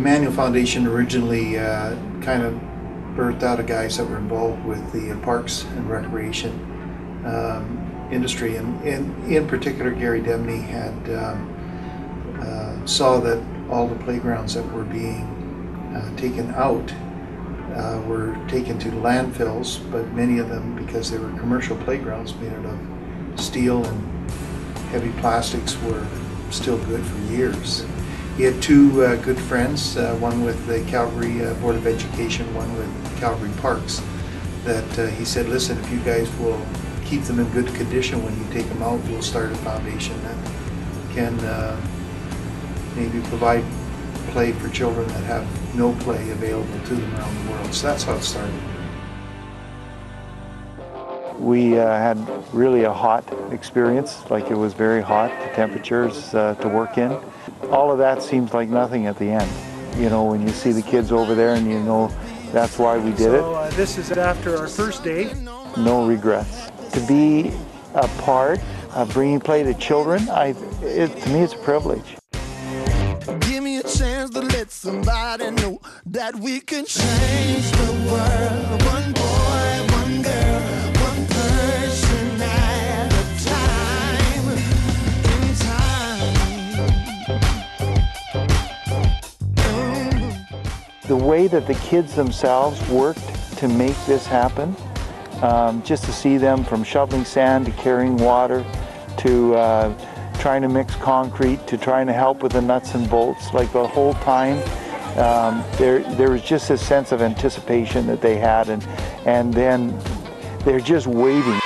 Emmanuel Foundation originally kind of birthed out of guys that were involved with the parks and recreation industry, and in particular Gary Debney had saw that all the playgrounds that were being taken out were taken to landfills, but many of them, because they were commercial playgrounds made out of steel and heavy plastics, were still good for years. He had two good friends, one with the Calgary Board of Education, one with Calgary Parks, that he said, listen, if you guys will keep them in good condition when you take them out, we'll start a foundation that can maybe provide play for children that have no play available to them around the world. So that's how it started. We had really a hot experience, like it was very hot, the temperatures to work in. All of that seems like nothing at the end. You know, when you see the kids over there and you know that's why we did it. So this is after our first day. No regrets. To be a part of bringing play to children, to me it's a privilege. Give me a chance to let somebody know that we can change the world. One boy, one girl, one person at a time. In time. The way that the kids themselves worked to make this happen, just to see them from shoveling sand to carrying water to trying to mix concrete to trying to help with the nuts and bolts, like the whole time there was just this sense of anticipation that they had, and then they're just waiting.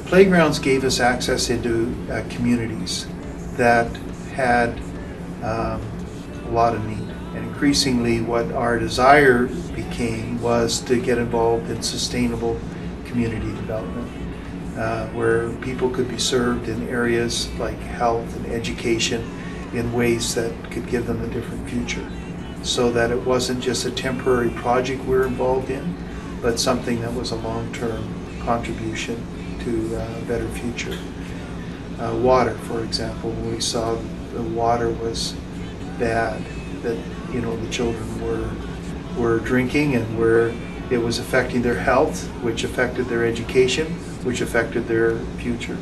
Playgrounds gave us access into communities that had a lot of need, and increasingly what our desire became was to get involved in sustainable community development, where people could be served in areas like health and education in ways that could give them a different future, so that it wasn't just a temporary project we're involved in, but something that was a long-term contribution to a better future. Water, for example, when we saw the water was bad, that the children were drinking, and where it was affecting their health, which affected their education, which affected their future.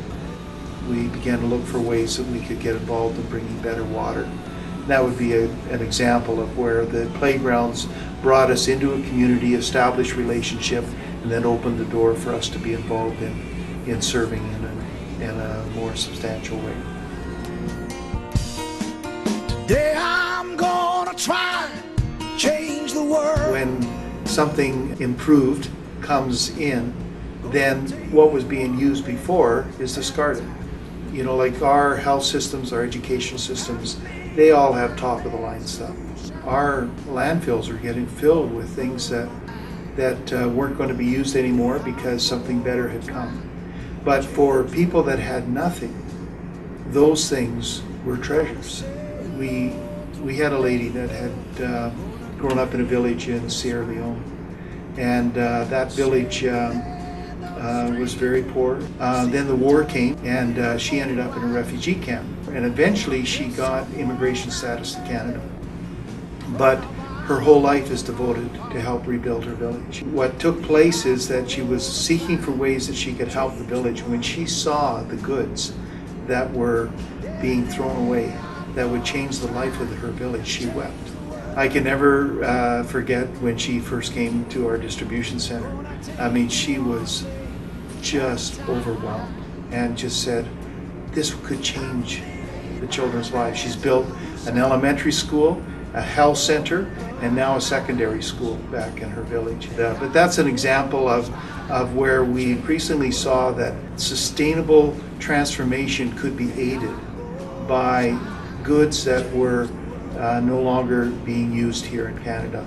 We began to look for ways that we could get involved in bringing better water. And that would be an example of where the playgrounds brought us into a community, established relationship, and then opened the door for us to be involved in serving in a more substantial way. Today I'm gonna try to change the world. When something improved comes in, then what was being used before is discarded. Like our health systems, our education systems, they all have top of the line stuff. Our landfills are getting filled with things that weren't going to be used anymore because something better had come. But for people that had nothing, those things were treasures. We had a lady that had grown up in a village in Sierra Leone, and that village was very poor. Then the war came, and she ended up in a refugee camp, and eventually she got immigration status to Canada. but her whole life is devoted to help rebuild her village. What took place is that she was seeking for ways that she could help the village. When she saw the goods that were being thrown away that would change the life of her village, she wept. I can never forget when she first came to our distribution center. I mean, she was just overwhelmed and just said, this could change the children's lives. She's built an elementary school, a health center, and now a secondary school back in her village. But that's an example of where we increasingly saw that sustainable transformation could be aided by goods that were no longer being used here in Canada.